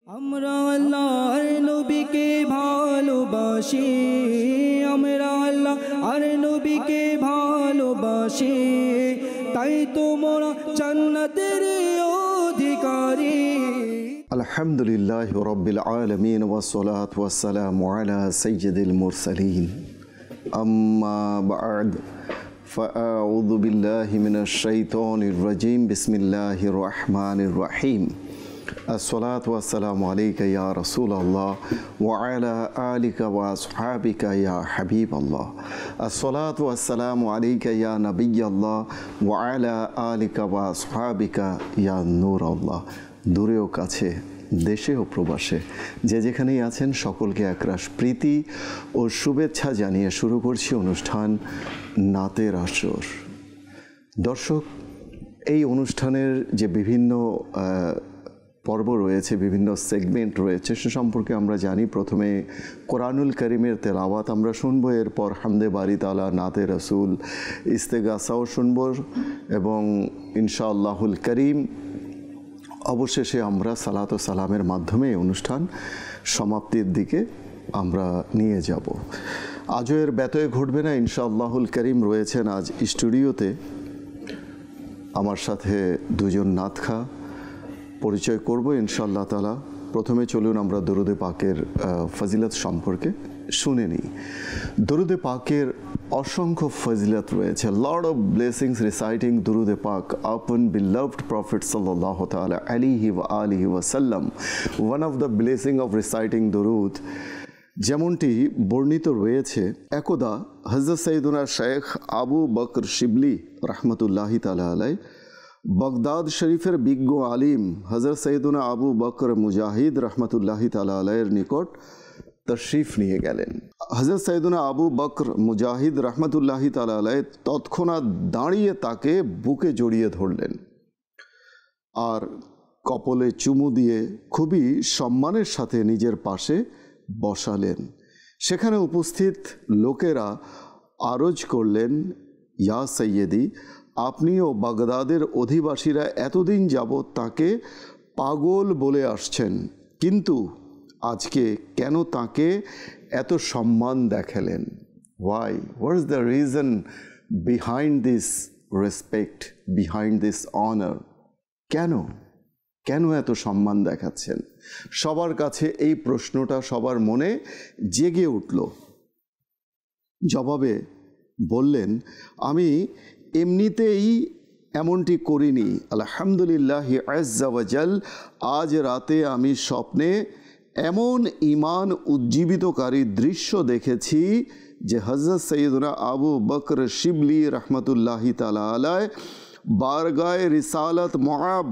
আমরা আল্লাহর নবীকে ভালোবাসি, আমরা আল্লাহর নবীকে ভালোবাসি, তাই তো মোরা জান্নাতের অধিকারী। আলহামদুলিল্লাহি রাব্বিল আলামিন ওয়াসসালাতু ওয়াসসালামু আলা সাইয়্যিদিল মুরসালিন, আম্মা বা'দ, ফাআউযু বিল্লাহি মিনাশ শাইতানির রাজীম, বিসমিল্লাহির রহমানির রহিম। আসসালাতু ওয়াসসালামু আলাইকা ইয়া রাসূলাল্লাহ ওয়া আলা আলিকা ওয়া আসহাবিকা ইয়া হাবিবাল্লাহ। আসসালাতু ওয়াসসালামু আলাইকা ইয়া নবিয়াল্লাহ ওয়া আলা আলিকা ওয়া আসহাবিকা ইয়া নূরাল্লাহ। দূরে ও কাছে, দেশে ও প্রবাসে, যে যেখানেই আছেন সকলকে একরাশ প্রীতি ও শুভেচ্ছা জানিয়ে শুরু করছি অনুষ্ঠান নাতের আসর। দর্শক, এই অনুষ্ঠানের যে বিভিন্ন পর্ব রয়েছে, বিভিন্ন সেগমেন্ট রয়েছে, সে সম্পর্কে আমরা জানি। প্রথমে কোরআনুল করিমের তেলাওয়াত আমরা শুনবো, এরপর হামদে বারি তাআলা, নাতে রসুল, ইস্তেগাসাও শুনব এবং ইনশাআল্লাহুল করিম অবশেষে আমরা সালাত ও সালামের মাধ্যমে অনুষ্ঠান সমাপ্তির দিকে আমরা নিয়ে যাব। আজও এর ব্যতয় ঘটবে না, ইনশাআল্লাহুল করিম রয়েছেন আজ স্টুডিওতে আমার সাথে দুজন নাতখা। পরিচয় করব ইনশাআল্লাহ তাআলা। প্রথমে চলুন আমরা দরুদে পাকের ফজিলত সম্পর্কে শুনে নিই। দরুদে পাকের অসংখ্য ফজিলত রয়েছে। লর্ড অফ ব্লেসিংস রিসাইটিং দুরুদে পাক আপন beloved Prophet sallallahu ta'ala alayhi wa alihi wa sallam. One of the blessing of reciting দুরুদ, যেমনটি বর্ণিত রয়েছে, একদা হযরত সৈয়দনা শেখ আবু বকর শিবলি রহমতুল্লাহি তাআলা আলাইহি বাগদাদ শরীফের বিজ্ঞ আলিম হযরত সৈয়দনা আবু বকর মুজাহিদ রহমতুল্লাহি তাআলা আলাইহির নিকট তশরিফ নিয়ে গেলেন। হযরত সৈয়দনা আবু বকর মুজাহিদ রহমতুল্লাহি তাআলা আলাইহি তৎক্ষণাৎ দাঁড়িয়ে তাকে বুকে জড়িয়ে ধরলেন আর কপলে চুমু দিয়ে খুবই সম্মানের সাথে নিজের পাশে বসালেন। সেখানে উপস্থিত লোকেরা আরজ করলেন, ইয়া সৈয়দি, আপনিও বাগদাদের অধিবাসীরা এতদিন যাবৎ তাকে পাগল বলে আসছেন, কিন্তু আজকে কেন তাকে এত সম্মান দেখালেন? Why? What is the reason behind this respect, behind this honor? কেন এত সম্মান দেখাচ্ছেন? সবার কাছে এই প্রশ্নটা সবার মনে জেগে উঠল। জবাবে বললেন, আমি এমনিতেই এমনটি করিনি। আলহামদুলিল্লাহি আজ্জা ওয়া জাল, আজ রাতে আমি স্বপ্নে এমন ঈমান উজ্জীবিতকারী দৃশ্য দেখেছি যে হযরত সৈয়দনা আবু বকর শিবলি রহমতুল্লাহি তাআলা আলাইহি বারগায়ে রিসালাত মুআব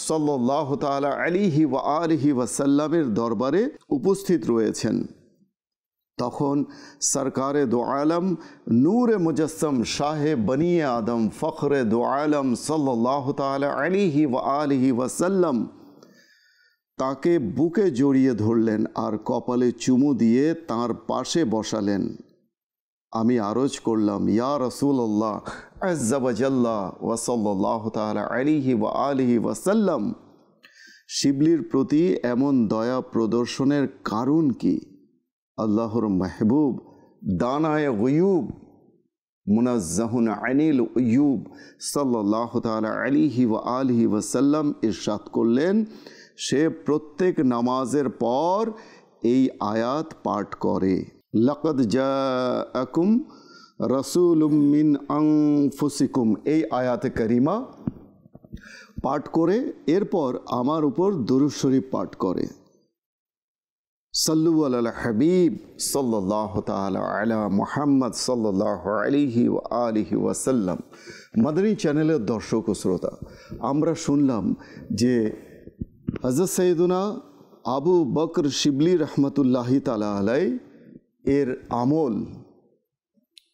সাল্লাল্লাহু তাআলা আলাইহি ওয়া আলিহি ওয়া সাল্লামের দরবারে উপস্থিত রয়েছেন। তখন সরকারে দো আলম, নূরে মুজস্সম, শাহে বনিয়ে আদম, ফখরে দো আলম সাল্লাল্লাহু তাআলা আলাইহি ওয়া আলিহি ওয়া সাল্লাম তাকে বুকে জড়িয়ে ধরলেন আর কপালে চুমু দিয়ে তার পাশে বসালেন। আমি আরজ করলাম, ইয়া রাসূলুল্লাহ আজ্জা ওয়া জাল্লা ওয়া সাল্লাল্লাহু তাআলা আলাইহি ওয়া আলিহি ওয়া সাল্লাম, শিবলির প্রতি এমন দয়া প্রদর্শনের কারণ কি? আল্লাহর মাহবুব দানায়ে গুয়ুব মুনাজ্জাহুন আনিল উয়ুব সাল্লাল্লাহু তাআলা আলাইহি ওয়া আলিহি ওয়া সাল্লাম ইরশাদ করলেন, সে প্রত্যেক নামাজের পর এই আয়াত পাঠ করে, লাকাদ জাআকুম রাসূলুম মিন আনফুসিকুম, এই আয়াতে কারিমা পাঠ করে এরপর আমার উপর দুরূদ শরীফ পাঠ করে। সাল্লু আলাল হাবিব সাল্লাল্লাহু তাআলা আলা মুহাম্মদ সাল্লাল্লাহু আলাইহি ওয়া আলিহি ওয়া সাল্লাম। মাদানী চ্যানেলের দর্শক ও শ্রোতা, আমরা শুনলাম যে হযরত সৈয়দনা আবু বকর শিবলি রহমতুল্লাহি তাআলা আলাইহি এর আমল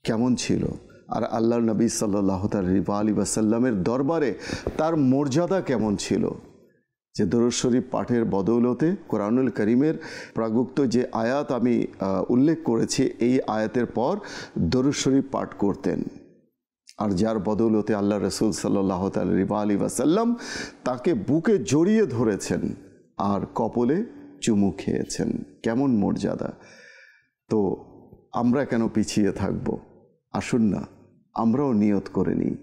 কেমন ছিল আর আল্লাহর নবী সাল্লাল্লাহু আলাইহি ওয়া সাল্লামের দরবারে তার মর্যাদা কেমন ছিল, যে দরুদ শরীফ পাঠের বদৌলতে কোরআনুল করিমের প্রাগুক্ত যে আয়াত আমি উল্লেখ করেছি, এই আয়াতের পর দরুদ শরীফ পাঠ করতেন, আর যার বদৌলতে আল্লাহ রসুল সাল্লাল্লাহু আলাইহি ওয়া সাল্লাম তাকে বুকে জড়িয়ে ধরেছেন আর কপলে চুমু খেয়েছেন, কেমন মর্যাদা। তো আমরা কেন পিছিয়ে থাকব? আসুন না আমরাও নিয়ত করে নিই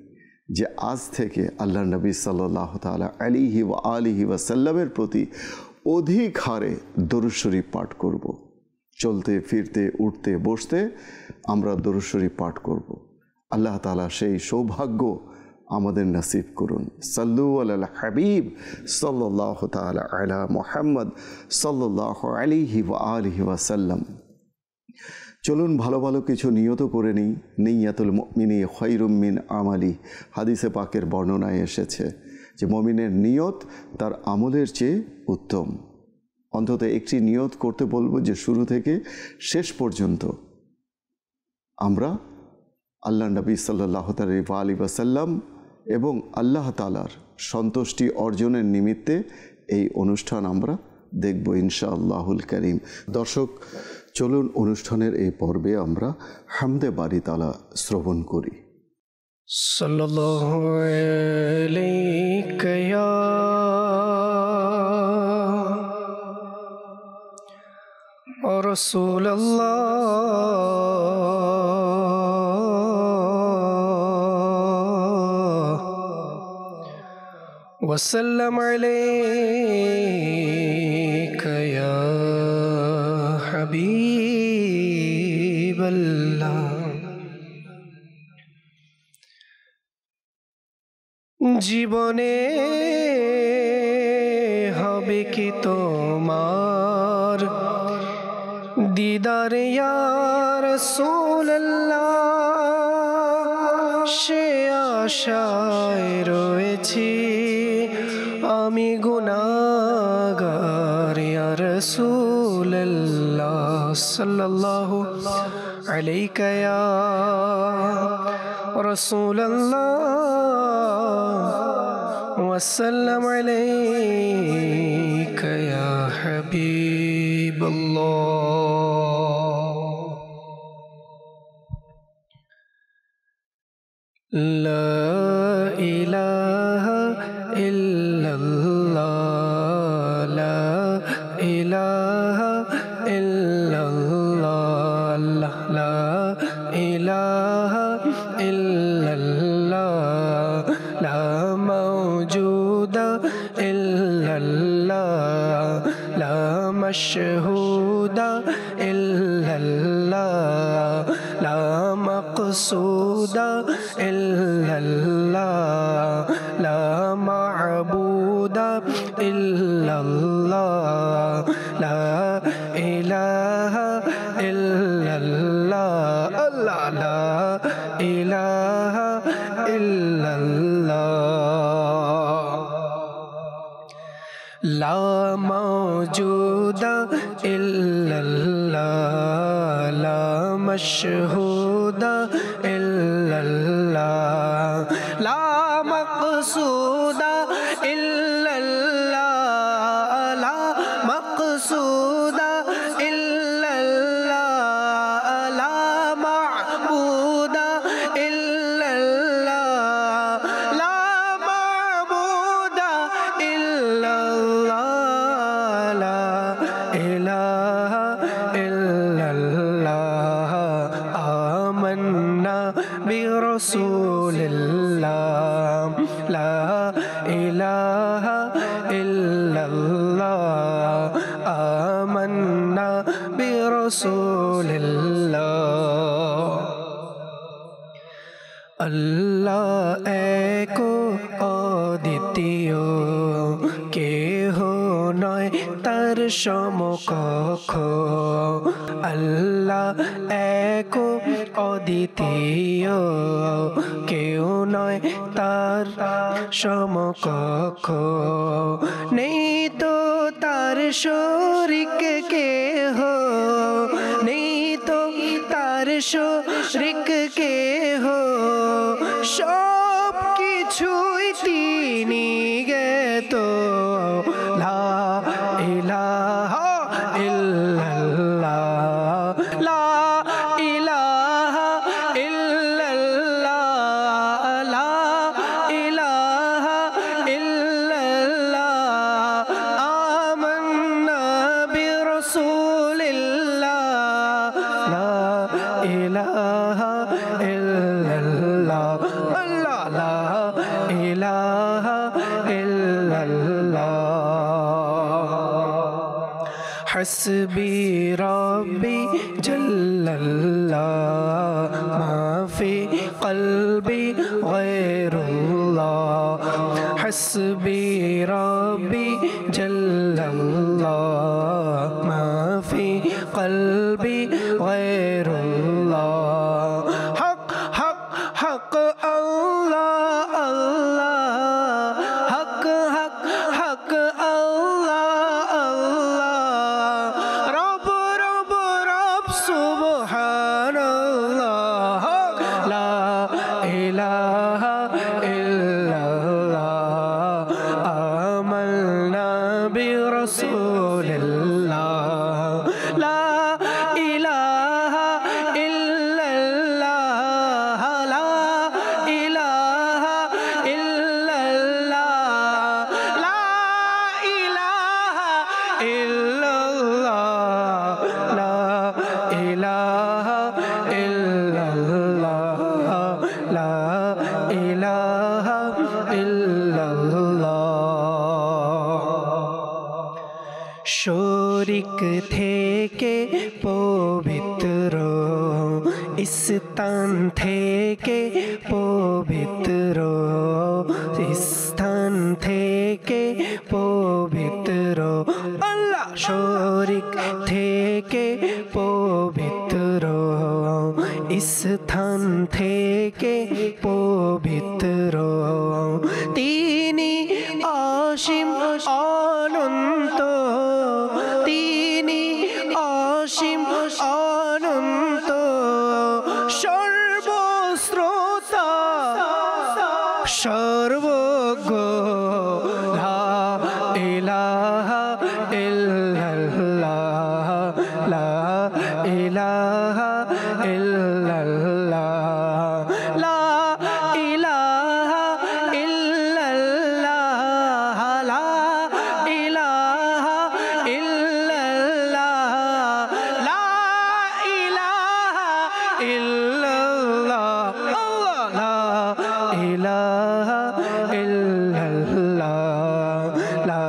যে আজ থেকে আল্লাহ নবী সাল্লাল্লাহু তাআলা আলাইহি ওয়া আলিহি ওয়াসাল্লামের প্রতি অধিক হারে দরুদ শরীফ পাঠ করব। চলতে ফিরতে উঠতে বসতে আমরা দরুদ শরীফ পাঠ করব। আল্লাহ তাআলা সেই সৌভাগ্য আমাদের নসিব করুন। সাল্লু আলাল হাবিব সাল্লাল্লাহু তাআলা আলা মুহাম্মদ সাল্লাল্লাহু আলাইহি ওয়া আলিহি ওয়াসাল্লাম। চলুন ভালো ভালো কিছু নিয়ত করে নিই। নিয়াতুল মুমিনি খায়রুম মিন আমালি, হাদিসে পাকের বর্ণনায় এসেছে যে মুমিনের নিয়ত তার আমলের চেয়ে উত্তম। অন্তত একটি নিয়ত করতে বলবো যে শুরু থেকে শেষ পর্যন্ত আমরা আল্লাহ নবী সাল্লাল্লাহু আলাইহি ওয়াসাল্লাম এবং আল্লাহ তাআলার সন্তুষ্টি অর্জনের নিমিত্তে এই অনুষ্ঠান আমরা দেখব ইনশাআল্লাহুল কারীম। দর্শক, চলুন অনুষ্ঠানের এই পর্বে আমরা হামদে বারি তাআলা শ্রবণ করি। সাল্লাল্লাহু আলাইকা ইয়া রাসূলুল্লাহ ওয়া সাল্লাম আলাইকা ইয়া হাবিবাল্লাহ। জীবনে হবে কি তোমার দিদার ইয়া রাসূলুল্লাহ, সে আশায় রয়েছি আমি গুনাহগার ইয়া রাসূলুল্লাহ। সাল্লাল্লাহু আলাইকা ইয়া রাসূলুল্লাহ ওয়া সাল্লাম আলাইকা ইয়া হাবিবাল্লাহ। লা ইলাহা ইল্লাল্লাহ, লা ইলাহা ইল্লাল্লাহ, লা ইলাহা ইল্লাল্লাহ, লা মাওজুদা ইল্লাল্লাহ, লা মাশহুদা ইল্লাল্লাহ, লা মাকসুদা ইল্লাল্লাহ, লা মা'বুদা ইল্লাল্লাহ, লা ইলাহা ইল্লাল্লাহ, লা ইলাহা ইল্লাল্লাহ, লা মাওজুদা ইল্লাল্লাহ, লা মাশহুদা ইল্লাল্লাহ, লা মাকসুদা ইল্লাল্লাহ, লা মাকসুদা ইল্লাল্লাহ, লা মা'বুদা ইল্লাল্লাহ, লা মা'বুদা ইল্লাল্লাহ, লা ইলাহা ইল্লাল্লাহ। আমান্না বিরাসূলিল্লাহ, লা ইলাহা ইল্লাল্লাহ, আমান্না বিরাসূলিল্লাহ। আল্লাহ এক অদ্বিতীয়, কেহ নয় তার সমকক্ষ। আল্লাহ এক অদ্বিতীয়, কেউ নয় তার সমকক্ষ। নেই তো তার শরীক কেহ, নেই তো তার শরীক কেহ, সব কিছুই তিনি জ্ঞাত। লা ইলাহা ইল্লাল্লাহ, লা ইলাহা ইল্লাল্লাহ, লা ইলাহা ইল্লাল্লাহ। আমান্না বিরসুলিল্লাহ লা ইলাহা ইল্লাল্লাহ আল্লাহ লা ইলাহা ইল্লাল্লাহ হাসবি রব্বি জাল্লাল্লাহ মা ফি কলবি গায়রুল্লাহ হাসবি রব্বি জাল্লাল্লাহ মা ফি কলবি গায়রুল্লাহ হক হক হক আল্লাহ আল্লাহ হক হক হক আল্লাহ আল্লাহ রব রব রব সুবহানাল্লাহ লা ইলাহা ইল্লাল্লাহ আমালনা বিরাসূলিল্লাহ লা ইলাহা ইল্লাল্লাহ লা ইলাহা ইল্লাল্লাহ লা ইলাহা ইল্লাল্লাহ লা ইলাহা ইল্লাল্লাহ লা ইলাহা ইল্লাল্লাহ শরিক থেকে পবিত্র স্থান থেকে পবিত্র স্থান থেকে পবিত্র আল্লাহ শরিক থেকে পবিত্র স্থান থেকে পবিত্র তিনি অসীম অনন্ত তিনি অসীম অনন্ত সর্বশ্রোতা সর্বজ্ঞ লা ইলাহা ইল্লাল্লাহ লা ইলাহা ইল্লাল্লাহ লা ইলাহা ইল্লাল্লাহ লা ইলাহা ইল্লাল্লাহ লা ইলাহা ইল্লাল্লাহ আল্লাহ লা ইলাহা ইল্লাল্লাহ লা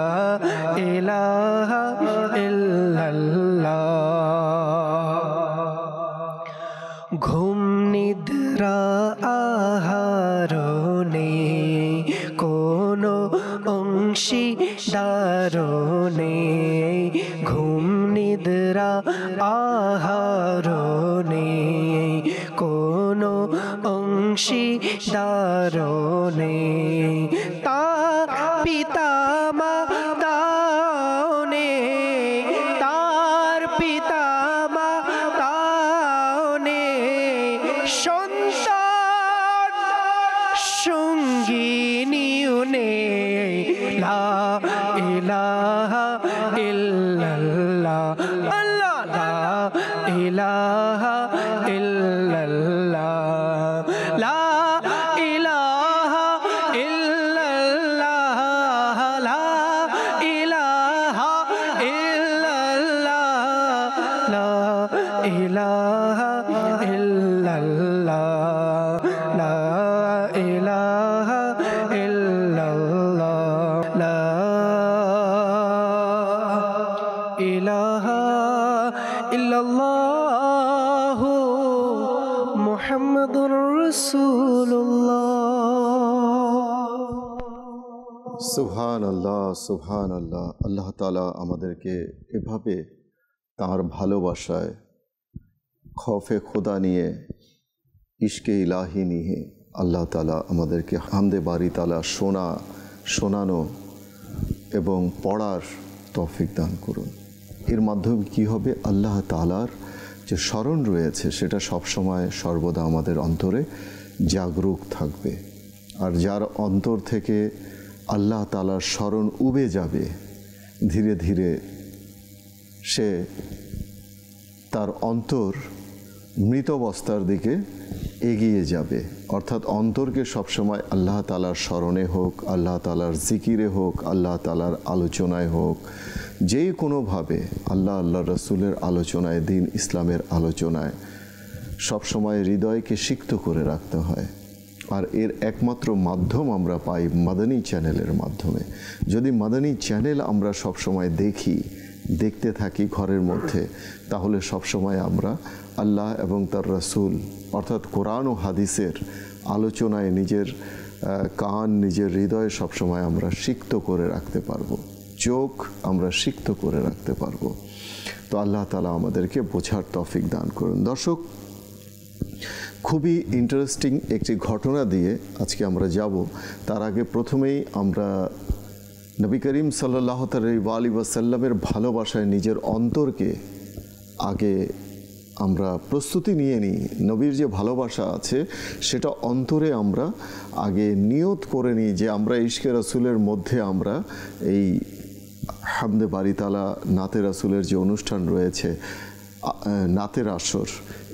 ইলাহা ইল্লাল্লাহ ঘুম নিদ্রা আহার নেই কোনো অংশীদার নেই ঘুম নিদ্রা আহার নেই কোনো অংশীদার নেই তার পিতা মাতাও নেই তার পিতা মাতাও নেই সন্তান সঙ্গিনীও নেই লা ইলাহা ইল্লাল্লাহ আল্লাহ লা ইলাহা ইল্লাল্লাহ লা ইলাহা ইল্লাল্লাহ লা ইলাহা ইল্লাল্লাহ লা ইলাহা ইল্লাল্লাহ লা ইলাহা ইল্লাল্লাহ লা ইলাহা ইল্লাল্লাহ মুহাম্মাদুর রাসূলুল্লাহ সুবহানাল্লাহ সুবহানাল্লাহ আল্লাহ তাআলা আমাদেরকে এভাবে তার ভালোবাসায় খৌফে খোদা নিয়ে ইশকে ইলাহি নিয়ে আল্লাহ তাআলা আমাদেরকে হামদে বারি তাআলা শোনানো এবং পড়ার তৌফিক দান করুন। এর মাধ্যমে কি হবে, আল্লাহ তাআলার যে স্মরণ রয়েছে সেটা সবসময় সর্বদা আমাদের অন্তরে জাগরুক থাকবে। আর যার অন্তর থেকে আল্লাহ তাআলার স্মরণ উবে যাবে, ধীরে ধীরে সে তার অন্তর মৃতাবস্থার দিকে এগিয়ে যাবে। অর্থাৎ অন্তরকে সবসময় আল্লাহ তাআলার স্মরণে হোক, আল্লাহ তাআলার জিকিরে হোক, আল্লাহ তাআলার আলোচনায় হোক, যেই কোনোভাবে আল্লাহ রসুলের আলোচনায়, দিন ইসলামের আলোচনায় সবসময় হৃদয়কে সিক্ত করে রাখতে হয়। আর এর একমাত্র মাধ্যম আমরা পাই মাদানী চ্যানেলের মাধ্যমে। যদি মাদানী চ্যানেল আমরা সবসময় দেখতে থাকি ঘরের মধ্যে, তাহলে সবসময় আমরা আল্লাহ এবং তার রসুল অর্থাৎ কোরআন ও হাদিসের আলোচনায় নিজের কান, নিজের হৃদয় সবসময় আমরা সিক্ত করে রাখতে পারবো, চোখ আমরা সিক্ত করে রাখতে পারবো। তো আল্লাহ তাআলা আমাদেরকে বোঝার তৌফিক দান করুন। দর্শক, খুবই ইন্টারেস্টিং একটি ঘটনা দিয়ে আজকে আমরা যাব। তার আগে প্রথমেই আমরা নবী করিম সাল্লাল্লাহু আলাইহি ওয়াসাল্লামের ভালোবাসায় নিজের অন্তরকে আগে আমরা প্রস্তুতি নিয়ে নিই। নবীর যে ভালোবাসা আছে সেটা অন্তরে আমরা আগে নিয়ত করে নিই যে আমরা ইশকে রাসূলের মধ্যে আমরা এই হামদে বারি তাআলা নাতে রাসূলের যে অনুষ্ঠান রয়েছে, নাতের আসর,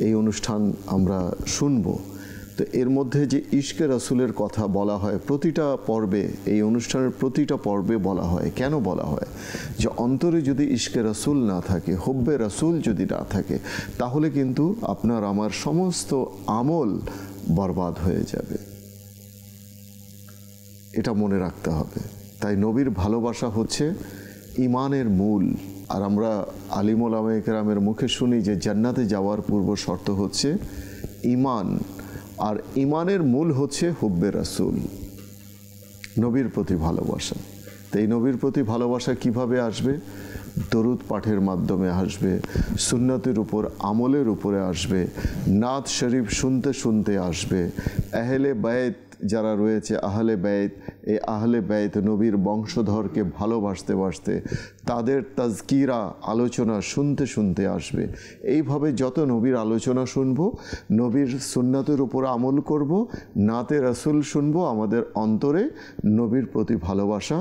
এই অনুষ্ঠান আমরা শুনব। তো এর মধ্যে যে ইশকে রাসূলের কথা বলা হয় প্রতিটা পর্বে, এই অনুষ্ঠানের প্রতিটা পর্বে বলা হয়। কেন বলা হয়? যে অন্তরে যদি ইশকে রাসূল না থাকে, হুব্বে রাসূল যদি না থাকে, তাহলে কিন্তু আপনার আমার সমস্ত আমল বরবাদ হয়ে যাবে। এটা মনে রাখতে হবে। তাই নবীর ভালোবাসা হচ্ছে ঈমানের মূল। আর আমরা আলিম ওলামায়ে কেরামের মুখে শুনি যে জান্নাতে যাওয়ার পূর্ব শর্ত হচ্ছে ঈমান, আর ঈমানের মূল হচ্ছে হুব্বে রাসূল, নবীর প্রতি ভালোবাসা। তো এই নবীর প্রতি ভালোবাসা কিভাবে আসবে? দরুদ পাঠের মাধ্যমে আসবে, সুন্নতের উপর আমলের উপরে আসবে, নাত শরীফ শুনতে শুনতে আসবে, আহলে বাইত যারা রয়েছে, আহলে বাইত, এই আহলে বাইত নবীর বংশধরকে ভালোবাসতে বাসতে তাদের তাজকিরা আলোচনা শুনতে শুনতে আসবে। এইভাবে যত নবীর আলোচনা শুনব, নবীর সুন্নতের উপর আমল করব, নাতে রাসূল শুনব, আমাদের অন্তরে নবীর প্রতি ভালোবাসা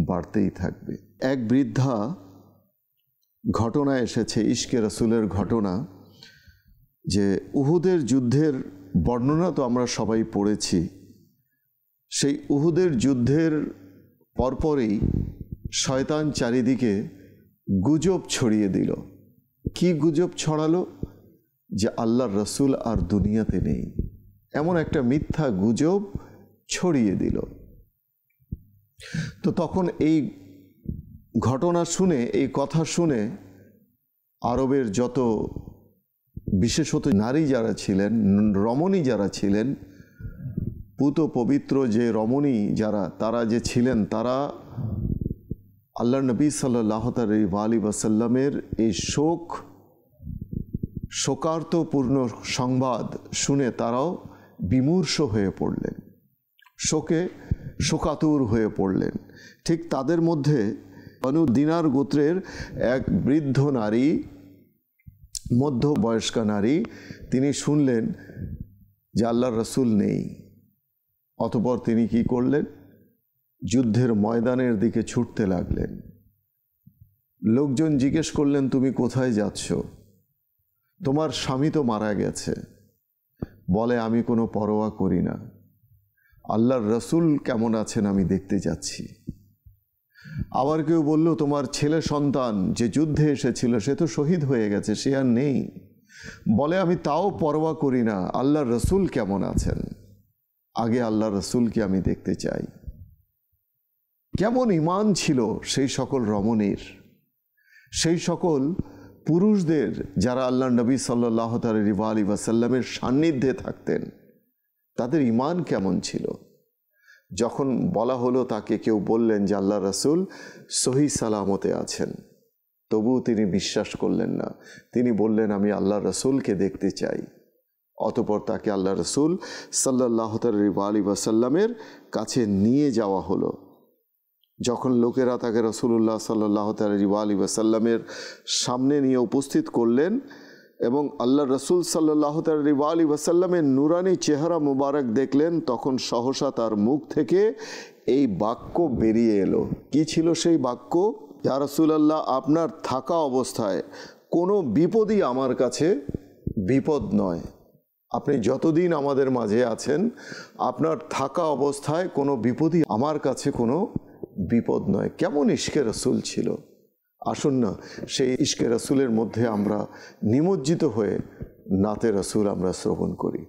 বাড়তেই থাকবে। এক বৃদ্ধা ঘটনা এসেছে, ইশকে রাসূলের ঘটনা, যে উহুদের যুদ্ধের বর্ণনা তো আমরা সবাই পড়েছি। সেই উহুদের যুদ্ধের পরপরই শয়তান চারিদিকে গুজব ছড়িয়ে দিল। কি গুজব ছড়ালো? যে আল্লাহর রসুল আর দুনিয়াতে নেই, এমন একটা মিথ্যা গুজব ছড়িয়ে দিল। তো তখন এই ঘটনা শুনে, এই কথা শুনে আরবের যত বিশেষত নারী যারা ছিলেন, রমণী যারা ছিলেন, পুত পবিত্র যে রমণী যারা, তারা যে ছিলেন, তারা আল্লাহ নবী সাল্লাল্লাহু আলাইহি ওয়াসাল্লামের এই শোকার্তপূর্ণ সংবাদ শুনে তারাও বিমূর্ষ হয়ে পড়লেন, শোকাতুর হয়ে পড়লেন। ঠিক তাদের মধ্যে বনু দিনার গোত্রের এক বৃদ্ধ নারী, মধ্যবয়স্কা নারী, তিনি শুনলেন যে আল্লাহর রসুল নেই। অতঃপর তিনি কি করলেন? যুদ্ধের ময়দানের দিকে ছুটতে লাগলেন। লোকজন জিজ্ঞেস করলেন, তুমি কোথায় যাচ্ছ? তোমার স্বামী তো মারা গেছে। বলে, আমি কোনো পরোয়া করি না, আল্লাহর রসুল কেমন আছেন আমি দেখতে যাচ্ছি। আবার কেউ বলল, তোমার ছেলে সন্তান যে যুদ্ধে এসেছিল সে তো শহীদ হয়ে গেছে, সে আর নেই। বলে, আমি তাও পরোয়া করি না, আল্লাহর রসুল কেমন আছেন, আগে আল্লাহর রসুলকে আমি দেখতে চাই। কেমন ঈমান ছিল সেই সকল রমণীর, সেই সকল পুরুষদের যারা আল্লাহ নবী সাল্লাল্লাহু আলাইহি ওয়াসাল্লামের সান্নিধ্যে থাকতেন, তাদের ঈমান কেমন ছিল। যখন বলা হলো তাকে, কেউ বললেন যে আল্লাহ রসুল সহি সালামতে আছেন, তবুও তিনি বিশ্বাস করলেন না। তিনি বললেন, আমি আল্লাহ রসুলকে দেখতে চাই। অতঃপর তাকে আল্লাহ রসুল সাল্লাল্লাহু আলাইহি ওয়াসাল্লামের কাছে নিয়ে যাওয়া হলো। যখন লোকেরা তাকে রাসূলুল্লাহ সাল্লাল্লাহু আলাইহি ওয়াসাল্লামের সামনে নিয়ে উপস্থিত করলেন এবং আল্লাহ রসুল সাল্লাল্লাহু আলাইহি ওয়াসাল্লামের নুরানি চেহারা মুবারক দেখলেন, তখন সহসা তার মুখ থেকে এই বাক্য বেরিয়ে এলো। কি ছিল সেই বাক্য? ইয়া রাসূলুল্লাহ, আপনার থাকা অবস্থায় কোনো বিপদই আমার কাছে বিপদ নয়। আপনি যতদিন আমাদের মাঝে আছেন, আপনার থাকা অবস্থায় কোনো বিপদই আমার কাছে কোনো বিপদ নয়। কেমন ইশকে রাসূল ছিল! আসুন না সেই ইশকে রাসূলের মধ্যে আমরা নিমজ্জিত হয়ে নাতে রাসূল আমরা শ্রবণ করি।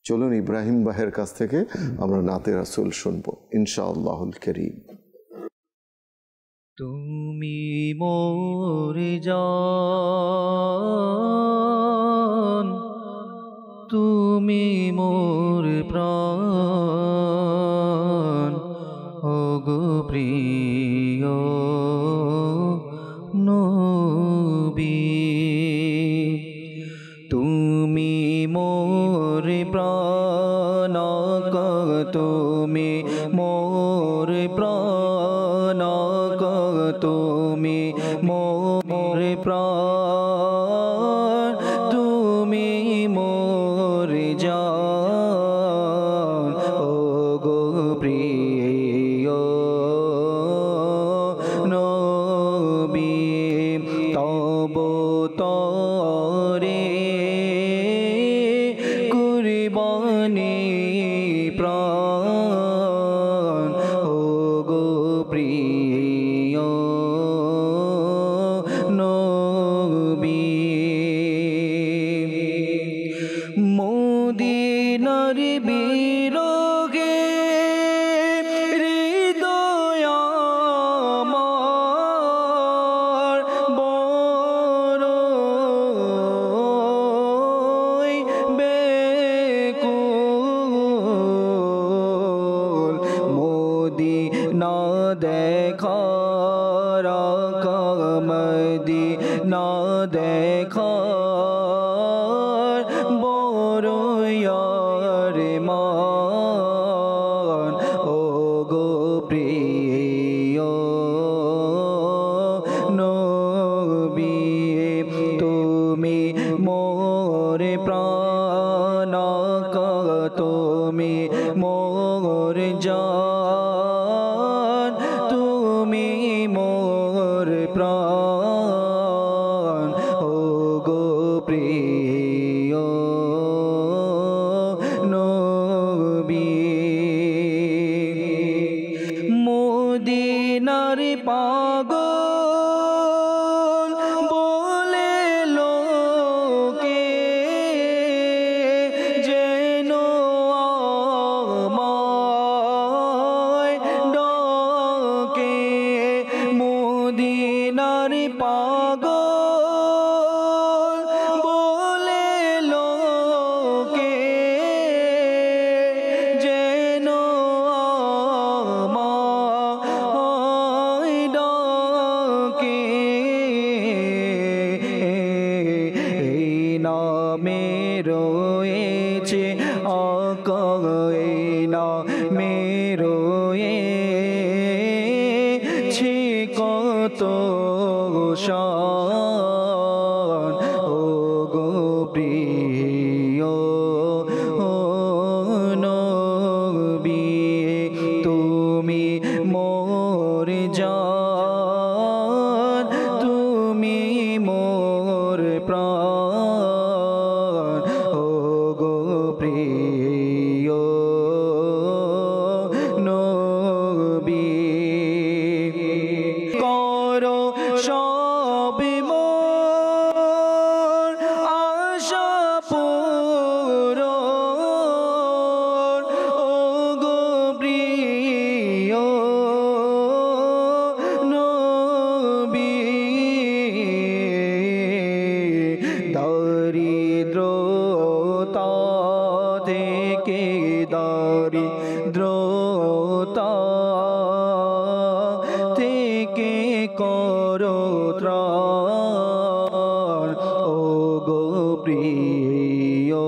চলুন ইব্রাহিম ভাইয়ের কাছ থেকে আমরা নাতে রাসূল শুনবো ইনশাআল্লাহুল কারীম। তুমি মোর জান, তুমি মোর প্রাণ, ওগো প্রিয় নবী। তুমি মোর প্রাণ, তুমি মোর প্রাণ, তুমি মোর প্রাণ, তুমি মোর জান, ওগো প্রিয় নবী। তব তরে কুরবানি প্রাণ, ওগো প্রিয় নবী। মদিনার বিরহে হৃদয় আমার বড় বেকুল। মদিনা দেখার মদিনা দেখার বড় মান, ওগো প্রিয় নবী। তুমি মোর প্রাণ, তুমি মোর জান, তুমি মোর প্রাণ, ওগো প্রিয় নবী। মদিনার পাগল বলে লোকে যেন আমায় ডাকে। মদিনার পাগল বলে লোকে যেন আমায় ডাকে। এই নামে রয়েছে আকা, এই নামে রয়েছে কত শান, ওগো প্রিয় নবী। তুমি মোর জান, তুমি মোর প্রাণ, ওগো প্রিয় নবী। করো সব মোর আশা পূরণ, ওগো প্রিয় নবী। দারিদ্রতা থেকে দারিদ্রতা থেকে করো ত্রাণ, ওগো প্রিয়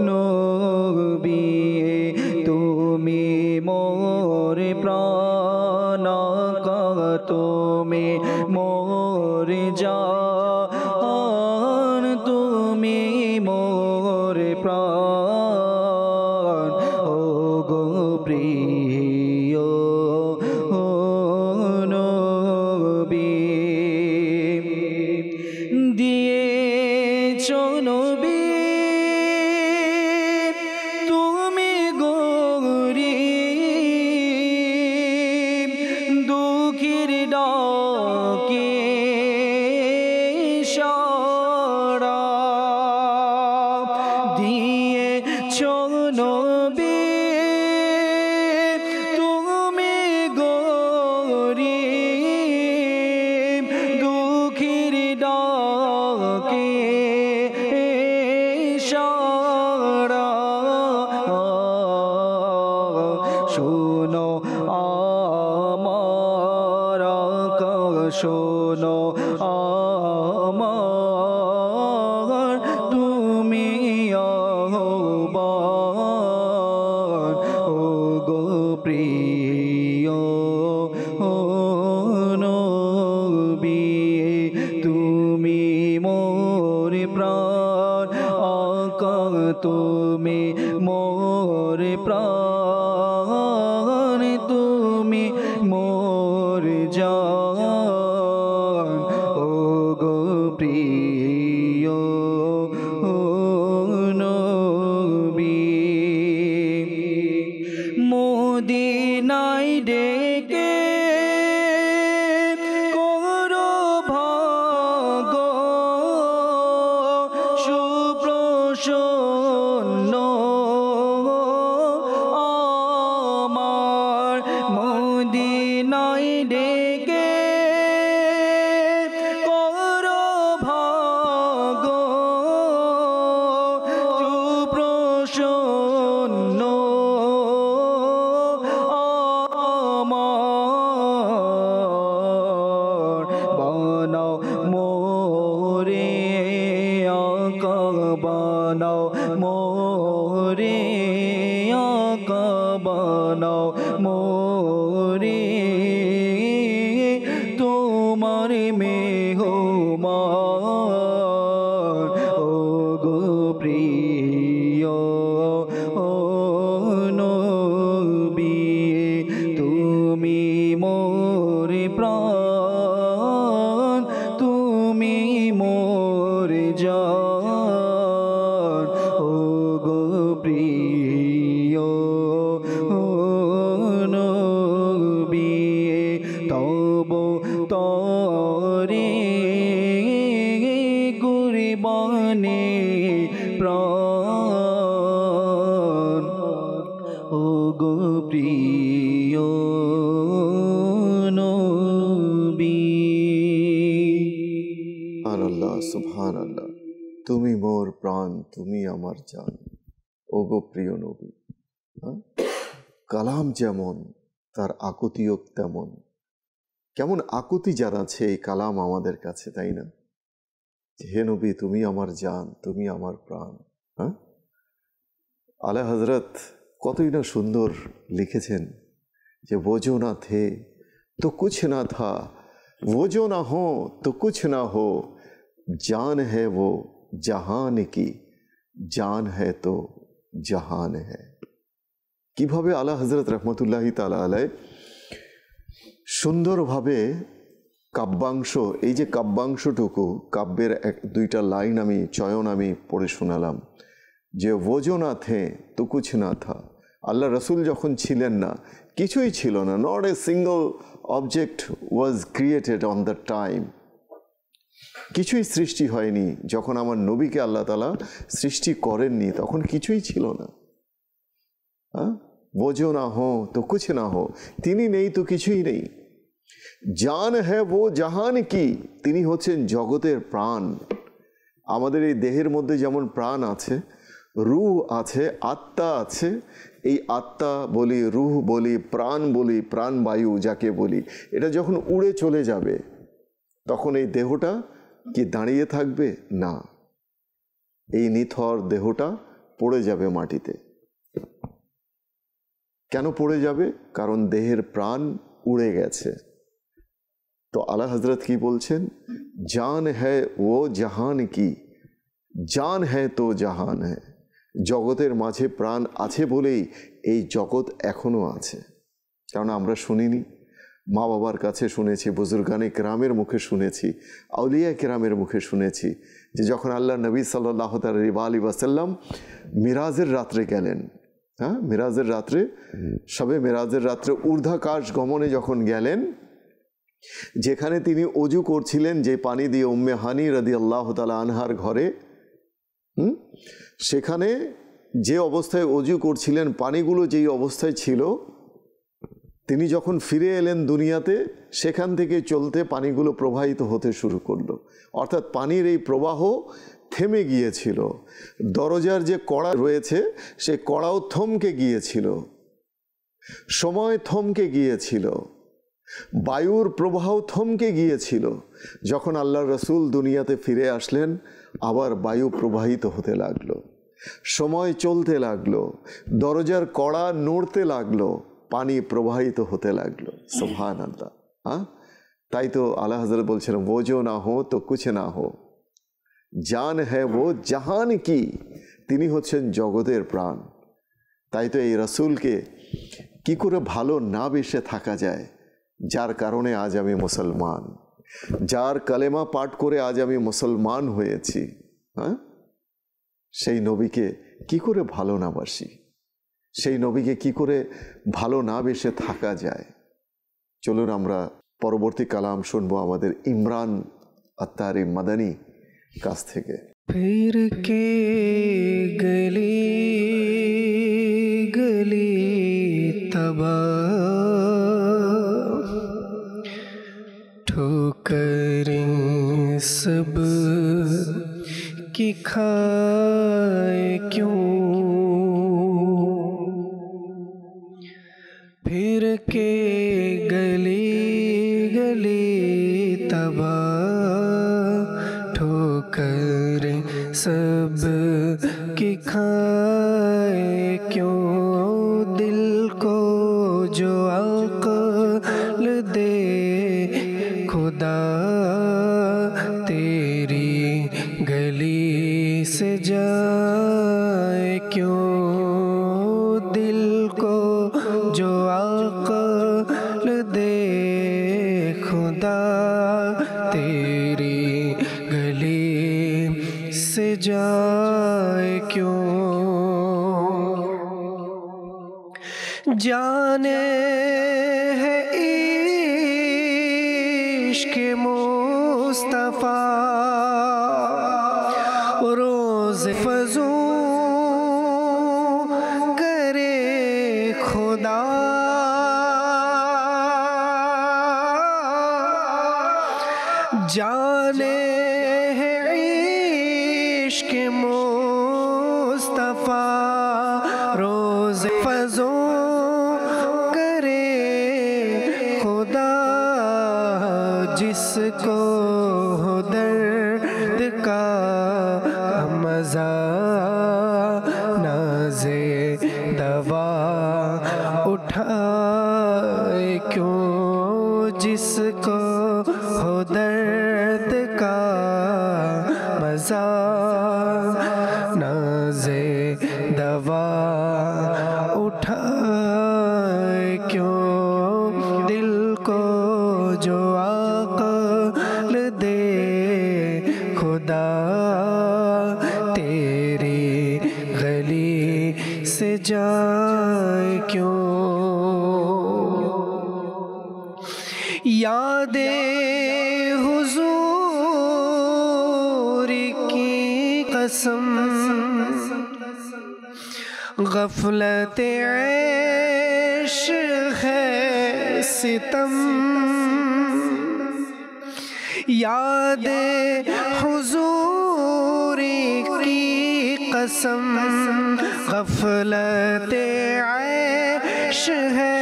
নবী। তুমি মোর প্রাণ, তুমি মোর জান, তুমি মোর প্রাণ, ওগো প্রিয় নবী। দিয়েছো নবী তুমি গরিব দুঃখীর ডাক শোনো আমার তুমি আহ্বান ও গো প্রিয় নবী তুমি মোর প্রাণ আকা তুমি মোর প্রাণ তুমি মোর জান ও গো প্রিয় নবী মদিনায় ডেকে করো ভাগ সুপ্রসন্ন আমার মদিনায় ডেকে করো ভাগ সুপ্রসন্ন আমার বানাও মোরে আকা বানাও মোরে আকা বানাও মোরে তোমার মেহমান ও গো প্রিয় নবী তুমি মোর প্রাণ তুমি মোর জান ও গো প্রিয় নবী তব তরে কুরবানি প্রাণ ও গো প্রিয় নবী আল্লাহ সুবহানাল্লাহ, তুমি মোর প্রাণ তুমি আমার জান ও গো প্রিয় নবী। কালাম যেমন তার আকুতিও তেমন। কেমন আকুতি জানাচ্ছে এই কালাম আমাদের কাছে, তাই না? হে নবী তুমি আমার জান তুমি আমার প্রাণ। আলা হযরত কতই না সুন্দর লিখেছেন যে वो जो ना थे तो कुछ ना था, वो जो ना हो तो कुछ ना हो, जान है वो জাহান কি, জান है तो জাহান है। কিভাবে আলা হযরত রহমতুল্লাহি তাআলা আলাইহি সুন্দরভাবে কাব্যাংশ, এই যে কাব্যাংশটুকু, কাব্যের দুইটা লাইন আমি চয়ন আমি পড়ে শোনালাম যে वो जो ना थे तो कुछ ना था। আল্লাহ রসুল যখন ছিলেন না কিছুই ছিল না, not a single object was created on the time, কিছুই সৃষ্টি হয়নি। যখন আমার নবীকে আল্লাহ তাআলা সৃষ্টি করেননি তখন কিছুই ছিল না। वो जो ना हो तो कुछ ना हो, তিনি নেই তো কিছুই নেই। জান হ্যাঁ वो জাহান কি, তিনি হচ্ছেন জগতের প্রাণ। আমাদের এই দেহের মধ্যে যেমন প্রাণ আছে, রূহ আছে, আত্মা আছে। এই আত্মা বলি, রূহ বলি, প্রাণ বলি, প্রাণবায়ু যাকে বলি, এটা যখন উড়ে চলে যাবে তখন এই দেহটা কি দাঁড়িয়ে থাকবে? না, এই নিথর দেহটা পড়ে যাবে মাটিতে। কেন পড়ে যাবে? কারণ দেহের প্রাণ উড়ে গেছে। তো আলা হযরত কি বলছেন? জান হ্যায় ও জাহান কি, জান হ্যায় তো জাহান হ্যায়। জগতের মাঝে প্রাণ আছে বলেই এই জগৎ এখনো আছে। কারণ আমরা শুনিনি, মা বাবার কাছে শুনেছি, বুজুর্গানে কেরামের মুখে শুনেছি, আউলিয়া কেরামের মুখে শুনেছি যে যখন আল্লাহ নবী সাল্লাল্লাহু আলাইহি ওয়াসাল্লাম মিরাজের রাত্রে গেলেন, মিরাজের রাত্রে, সবে মিরাজের রাত্রে ঊর্ধ্বাকাশ গমনে যখন গেলেন, যেখানে তিনি অজু করছিলেন যে পানি দিয়ে উম্মে হানি রাদিয়াল্লাহু তাআলা আনহার ঘরে, সেখানে যে অবস্থায় অজু করছিলেন, পানিগুলো যেই অবস্থায় ছিল, তিনি যখন ফিরে এলেন দুনিয়াতে, সেখান থেকে চলতে পানিগুলো প্রবাহিত হতে শুরু করলো। অর্থাৎ পানির এই প্রবাহ থেমে গিয়েছিল। দরজার যে কড়া রয়েছে সে কড়াও থমকে গিয়েছিল, সময় থমকে গিয়েছিল। বায়ুর প্রবাহ থমকে গিয়েছিল। যখন আল্লাহর রসুল দুনিয়াতে ফিরে আসলেন, আবার বায়ু প্রবাহিত হতে লাগলো, সময় চলতে লাগলো, দরজার কড়া নড়তে লাগলো, পানি প্রবাহিত হতে লাগলো। সুবহানাল্লাহ। হ্যাঁ, তাই তো আলা হযরত বলছেন, वो जो ना हो तो कुछ ना हो, জান है वो জাহান কি, তিনি হচ্ছেন জগতের প্রাণ। তাই তো এই রসুলকে কি করে ভালো না বেসে থাকা যায়, যার কারণে আজ আমি মুসলমান, যার কালেমা পাঠ করে আজ আমি মুসলমান হয়েছি। হ্যাঁ, সেই নবীকে কি করে ভালো না বাসি, সেই নবীকে কি করে ভালো না বেসে থাকা যায়। চলুন আমরা পরবর্তী কালাম শুনবো আমাদের ইমরান আত্তারি মাদানী কাছ থেকে। फिर के गली गली तबाह, ठोकरें सब की खाए क्यों, फिर के गली गली तबाह, ठोकरें सब की खाए क्यों, दिल को जो अक्ल दे खुदा, तेरी गली से जाए क्यों, दिल को जो अक्ल दे खुदा, तेरी गली से जाए क्यों। जाने है इश्क मुस्तफा, रोज़ फजू करे खुदा, जाने है इश्क मुस्तफा, रोज़ फजू करे खुदा, जिसको हो दर्द का मज़ा, नाज़े दवा उठाए क्यों, जिसको हो दर्द का मज़ा, नाज़े दवा उठाए क्यों, दिल को जो अक्ल दे खुदा, तेरी गली से जाए क्यों। यादें हुजूर की कसम, गफलत ऐश है सितम, यादें हुजूर की कसम, गफलत ऐश है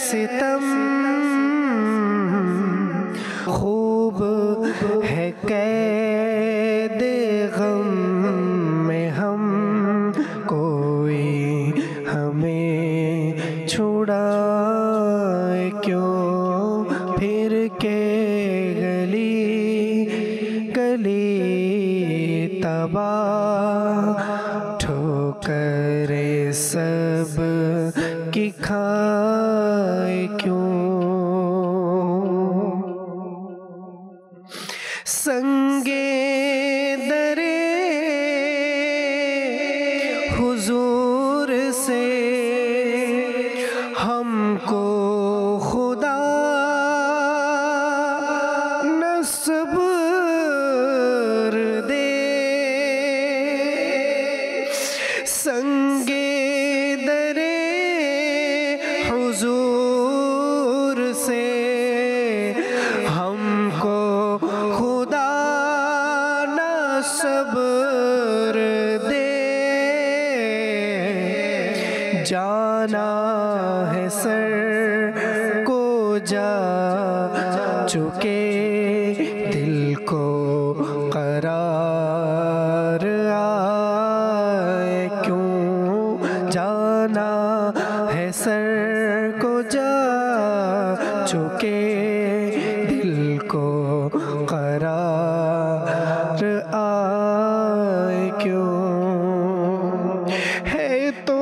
सितम, खूब है कैद गम में हम, कोई हमें छुड़ाए क्यों, फिर के गली गली तबाह, ठोकरे सब की खाए क्यों, संगे दरे हुजूर से हमको खुदा नस्बर दे, संगे दरे हुजूर से हमको खुदा नस्बर दे, जाना है सर को जा चुके दिल को करार आए, क्यों जाना है सर को जा चुके दिल को करार आए, क्यों है तो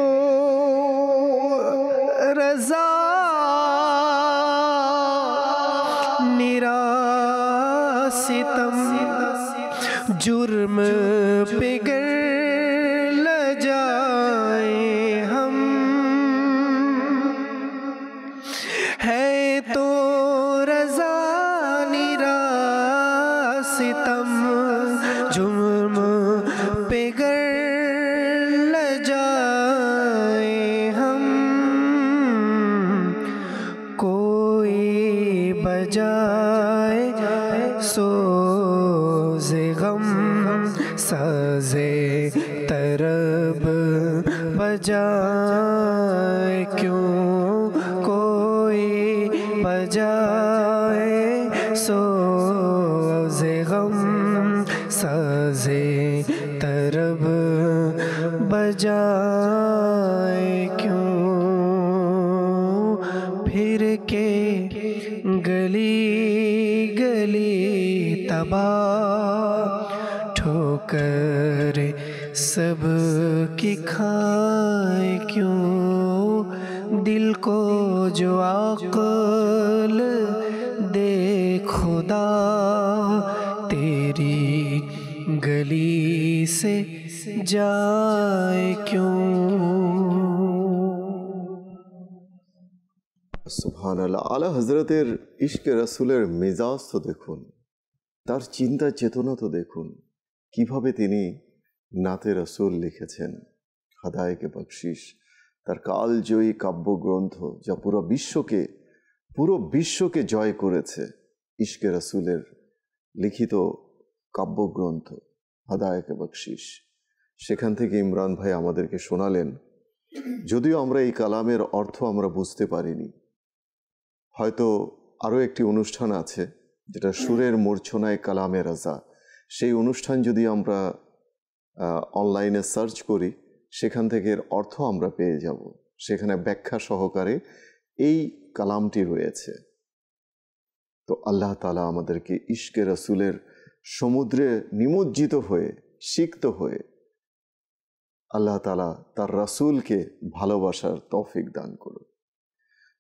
रज़ा निरा सितम, जुर्म पिघल जाए हम, है तो रज़ा निरा सितम, जुर्म पिघल जाए हम, कोई बजाए सोज़े गम, साज़े तरब बजाए, क्यों कोई बजाए सोज़े गम, साज़े तरब बजाए, क्यों फिर के गली गली तबाह ठोकर सब की खाए, क्यों दिल को जो अक़ल दे खुदा तेरी गली से जाए, क्यों। সুবহানাল্লাহ। আলা হযরতের ইশকে রাসূলের মেজাজ তো দেখুন, তার চিন্তা চেতনা তো দেখুন, কিভাবে তিনি নাতে রাসূল লিখেছেন। হাদায়েকে বখশিশ তার কালজয়ী কাব্যগ্রন্থ, যা পুরো বিশ্বকে জয় করেছে। ইশকে রাসূলের লিখিত কাব্যগ্রন্থ হাদায়েকে বখশিশ, সেখান থেকে ইমরান ভাই আমাদেরকে শোনালেন। যদিও আমরা এই কালামের অর্থ আমরা বুঝতে পারিনি, হয়তো আরও একটি অনুষ্ঠান আছে যেটা সুরের মূর্ছনায় কালামে রাজা, সেই অনুষ্ঠান যদি আমরা অনলাইনে সার্চ করি সেখান থেকে এর অর্থ আমরা পেয়ে যাব। সেখানে ব্যাখ্যা সহকারে এই কালামটি রয়েছে। তো আল্লাহ তাআলা আমাদেরকে ইশকে রাসূলের সমুদ্রে নিমজ্জিত হয়ে সিক্ত হয়ে আল্লাহ তাআলা তার রাসূলকে ভালোবাসার তৌফিক দান করুন।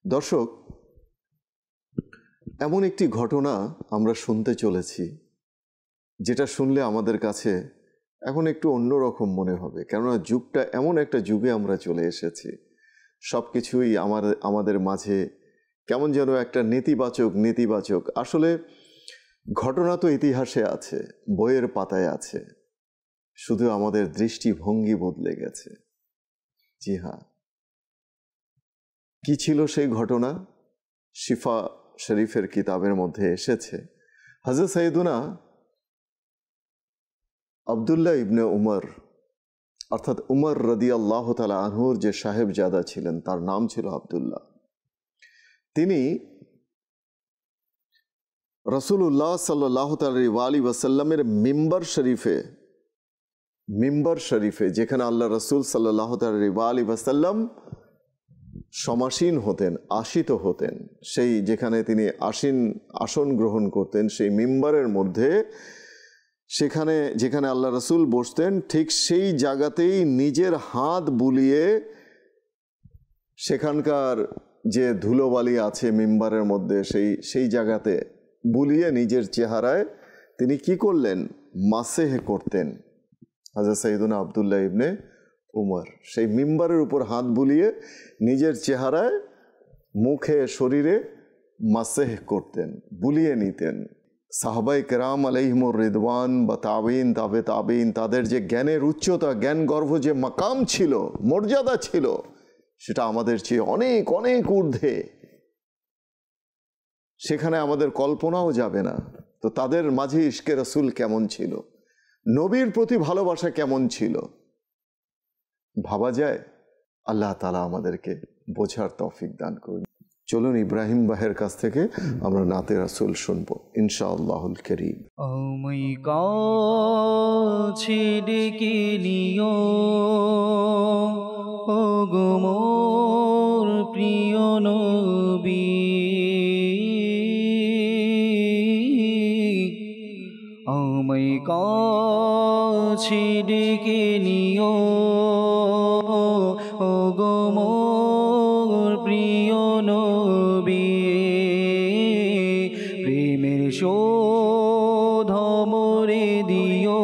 দর্শক, এমন একটি ঘটনা আমরা শুনতে চলেছি যেটা শুনলে আমাদের কাছে এখন একটু অন্যরকম মনে হবে, কেননা যুগটা এমন একটা যুগে আমরা চলে এসেছি, সব কিছুই আমাদের মাঝে কেমন যেন একটা নেতিবাচক। আসলে ঘটনা তো ইতিহাসে আছে, বইয়ের পাতায় আছে, শুধু আমাদের দৃষ্টিভঙ্গি বদলে গেছে। জি হ্যাঁ, কি ছিল সেই ঘটনা? শিফা শরীফের কিতাবের মধ্যে এসেছে, হযরত সাইয়েদুনা আব্দুল্লাহ ইবনে উমর, অর্থাৎ উমর রাদিয়াল্লাহু তাআলা আনহুর যে সাহেবজাদা ছিলেন, তার নাম ছিল আব্দুল্লাহ। তিনি রাসূলুল্লাহ সাল্লাল্লাহু আলাইহি ওয়াসাল্লামের মিম্বার শরীফে যেখানে আল্লাহ রাসূল সাল্লাল্লাহু আলাইহি ওয়াসাল্লাম সমাসীন হতেন, আসিত হতেন, সেই যেখানে তিনি আসন গ্রহণ করতেন, সেই মিম্বারের মধ্যে সেখানে যেখানে আল্লাহ রাসূল বসতেন, ঠিক সেই জায়গাতেই নিজের হাত বুলিয়ে সেখানকার যে ধুলোবালি আছে মিম্বারের মধ্যে সেই জায়গাতে বুলিয়ে নিজের চেহারায় তিনি কি করলেন? মাসেহ করতেন। হযরত সাইয়েদুনা আব্দুল্লাহ ইবনে উমর সেই মিম্বারের উপর হাত বুলিয়ে নিজের চেহারায়, মুখে, শরীরে মাসেহ করতেন, বুলিয়ে নিতেন। সাহাবায়ে কেরাম আলাইহিমুর রিদওয়ান বা তাবিঈন, তাবিঈন, তাদের যে জ্ঞানের উচ্চতা, জ্ঞান গর্ভ যে মাকাম ছিল, মর্যাদা ছিল, সেটা আমাদের চেয়ে অনেক অনেক ঊর্ধ্বে, সেখানে আমাদের কল্পনাও যাবে না। তো তাদের মাঝে ইশকে রাসূল কেমন ছিল, নবীর প্রতি ভালোবাসা কেমন ছিল, ভাবা যায়? আল্লাহ তাআলা আমাদেরকে বোঝার তৌফিক দান করুন। চলুন ইব্রাহিম ভাইয়ের কাছ থেকে আমরা নাতে রাসূল শুনবো ইনশাআল্লাহুল কারীম। আমায় কাছে ডেকে নিও ওগো মোর প্রিয় নবী, আমায় কাছে ডেকে নিও ওগো মোর প্রিয় নবী, প্রেমের শোধ মোরে দিও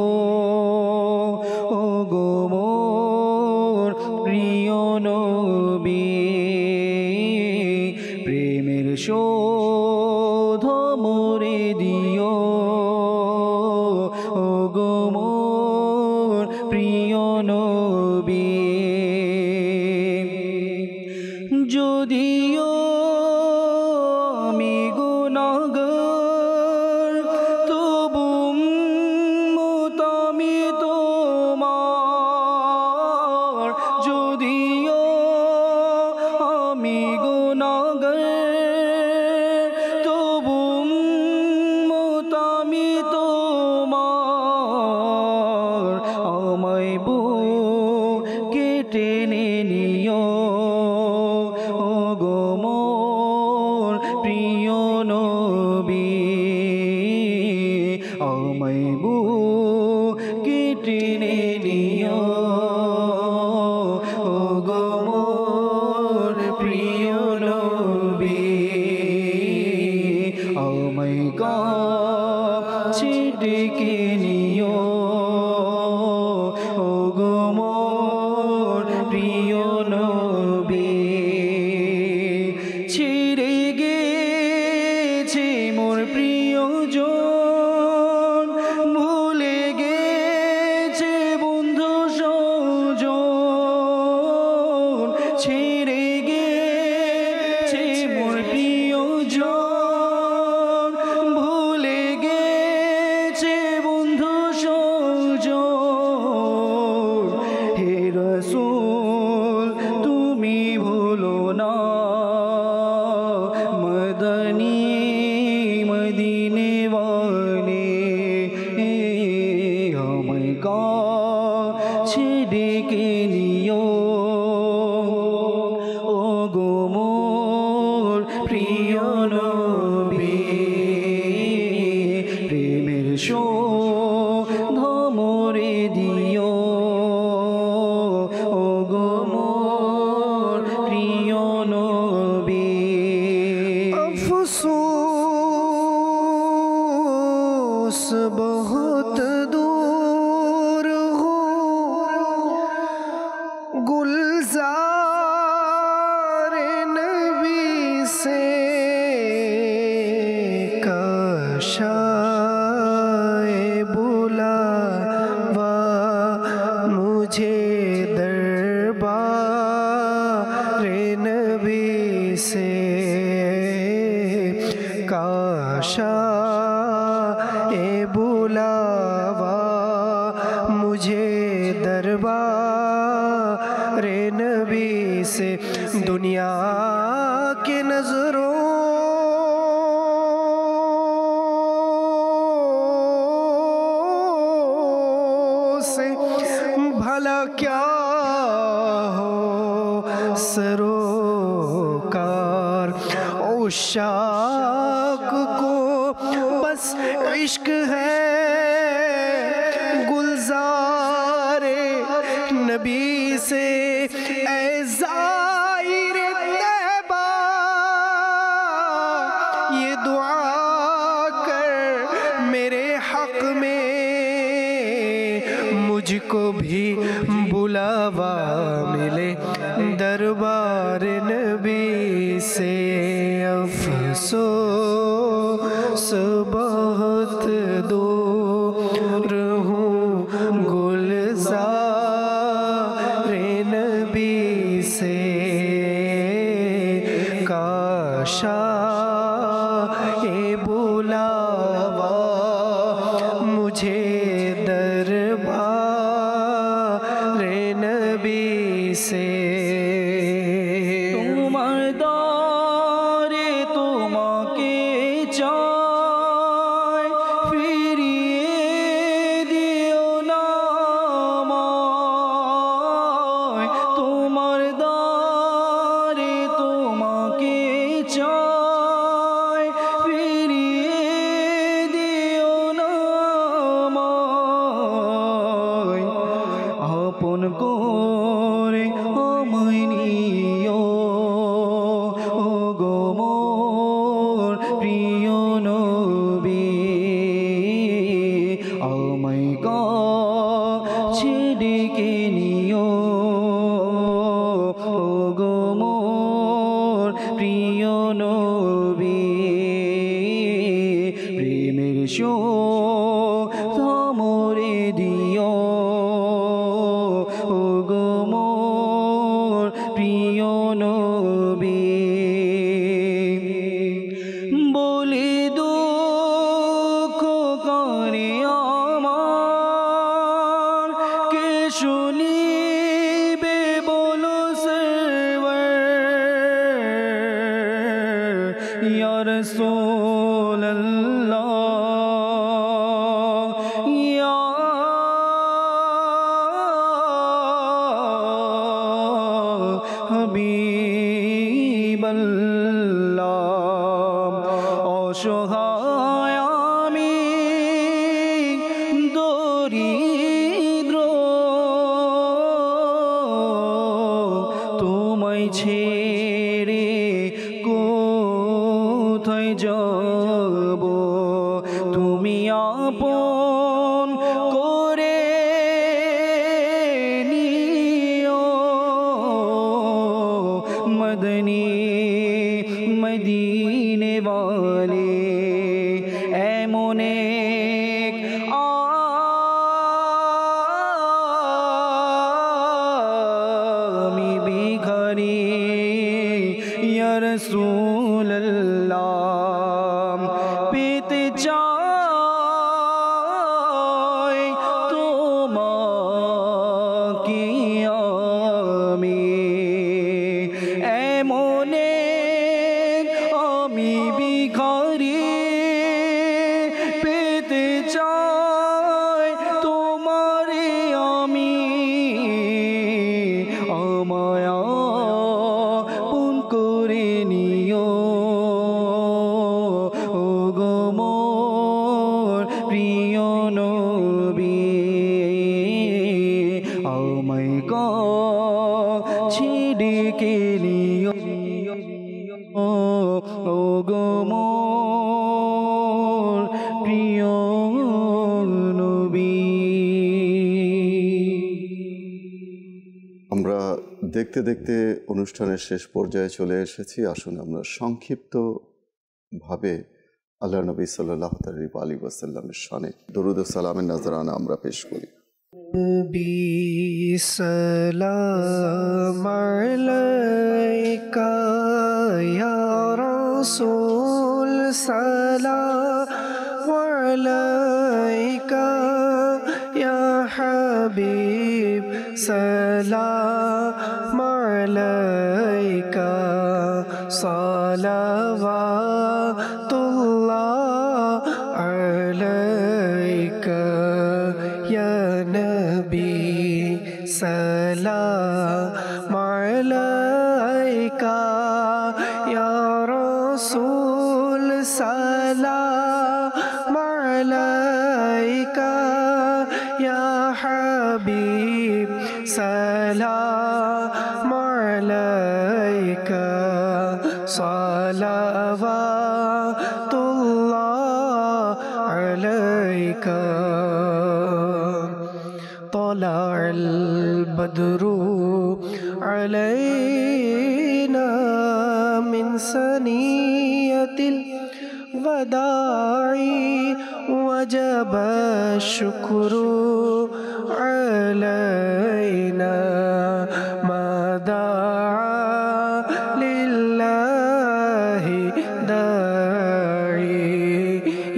ওগো মোর প্রিয় নবী, প্রেমের শোধ মোরে দিও ওগো মোর প্রিয় নবী। যদিও আমি গুনাহগার তবু উম্মত আমি তোমার, যদিও আমি গুনাহগার তবু উম্মত আমি তোমার, আমায় বুকে টেনে নিও ওগো মোর প্রিয় নবী, আমায় বুকে টেনে নিও ওগো মোর প্রিয় নবী, আমায় কাছে ডেকে নিও ওগো মোর প্রিয় নবী। ছেড়ে গেছে মোর প্রিয়জন, ভুলে গেছে বন্ধু স্বজন, ছেড়ে গেছে মোর প্রিয়জন, ভুলে গেছে বন্ধু স্বজন, হে রাসূল তুমি ভুলো না মদনী মদিনে ওয়ালে, আমায় কাছে ডেকে নিও ওগো মোর প্রিয় নবী, প্রেমের শোধ মোরে দিও ওগো মোর প্রিয় নবী। अफ़सोस बहुत दूर हो गुलजार नबी से, काश आए बुलावा मुझे दरबार नबी से, काश आए बुलावा मुझे दरबार नबी से। दुनिया के नजरों से भला क्या हो सरोकार, उशाक को बस इश्क है गुलजारे नबी से, ऐ ज़ाहिर तैबा ये दुआ कर मेरे हक में, मुझको भी बुलावा मिले दरबार नबी से। अफ़सोस बहुत दूर हूँ गुलज़ार नबी से, काश आए बुलावा मुझे दरबार नबी से। তোমার ধমরে দিও ওগো মোর প্রিয় নবী বলি দুঃখ করে আমার কে শুনিবে বলো সরওয়ার ইয়া রাসূলুল্লাহ ইয়া হাবিবাল্লাহ অসহায় আমি দরিদ্র তোমায় ছেড়ে কোথায় যাব তুমি আপন করে নিও মদনী মদিনে वाले এমন এক আমি ভিখারি ইয়া রাসূলুল্লাহ পেতে চাই তোমাকে আমি এমন এক আমি ভিখারি পেতে চাই তোমারে আমি আমায় আপন করে নিও ওগো মোর প্রিয় নবী আমায় ছেড়ে কে নিও ওগো মোর প্রিয় নবী আমরা দেখতে দেখতে অনুষ্ঠানের শেষ পর্যায়ে চলে এসেছি। আসুন আমরা সংক্ষিপ্তভাবে আল্লাহ নবী সাল্লাল্লাহু আলাইহি ওয়াসাল্লামের শানে দরুদ ও সালামের নজরানা আমরা পেশ করি। नबी सलाम अलैका या रसूल सलाम अलैका या हबीब सलाम अलैका सलावतुल्लाह अलैका या नबी सलाम अलैका या रसूल सलाम अलैका या हबीब सलाम अलैका सलावतुल्लाह अलैका طلع البدر علينا من ثنية الوداع وجب الشكر علينا ما دعا لله داعي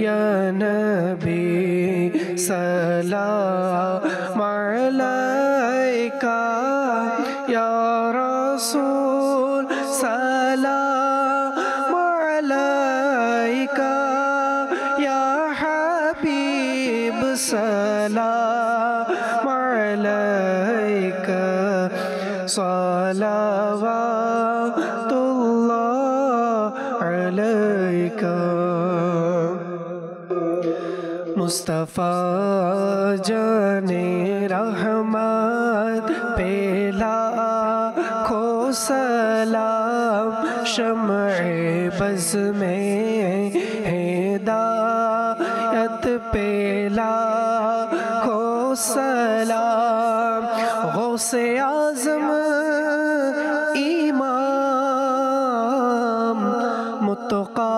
يا نبي سلام عليك يا رسول سلام عليك يا حبيب سلام عليك صلوات الله عليك मुस्तफ़ा जाने रहमत पेला खो सलाम शम्ए बज़ में हिदायत पेला खो सलाम गौसे आज़म इमाम मुत्तक़ा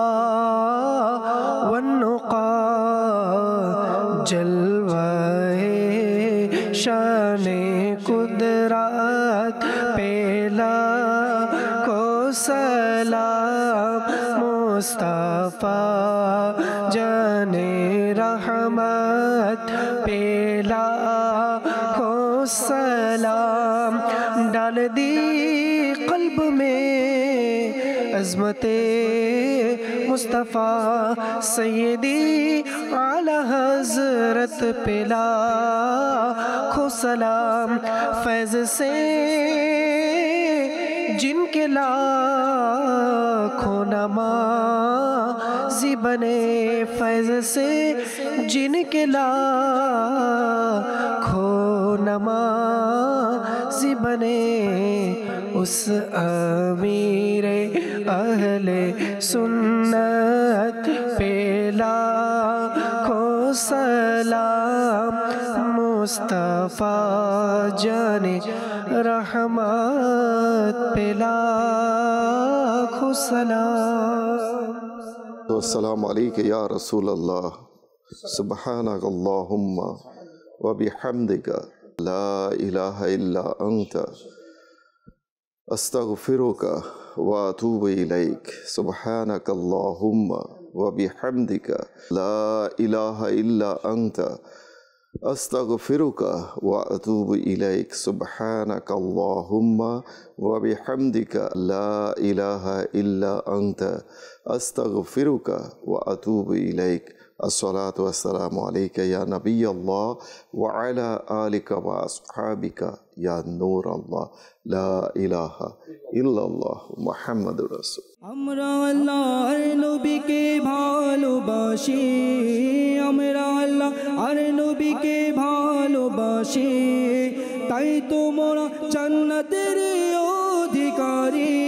वन्नुक़ा جلوہ شان قدرت پہ لاکھوں سلام مصطفیٰ جان رحمت پہ لاکھوں سلام ڈال دی قلب میں عظمت مصطفیٰ سیدی اعلی حضرت پہ لاکھوں سلام فیض سے جن کے لاکھوں نمازی بنے فیض سے جن کے لاکھوں نمازی بنے اس امیر اہل سنت پہ لاکھوں سلام مصطفیٰ جان رحمت پہ لاکھوں سلام السلام علیک یا رسول اللہ سبحانک اللہم وبحمدک لا الہ الا انت استغفرک واتوب الیک سبحانک اللہم وبحمدک لا الہ الا انت استغفرک واتوب الیک سبحانک اللہم وبحمدک لا الہ الا انت استغفرک واتوب الیک الصلاة والسلام علیک یا نبی اللہ وعلا آلک واصحابک یا نور اللہ لا الہ الا اللہ محمد رسول আমরা আল্লাহর নবীকে ভালোবাসি আমরা আল্লাহর নবীকে ভালোবাসি তাই তো মোরা জান্নাতের অধিকারী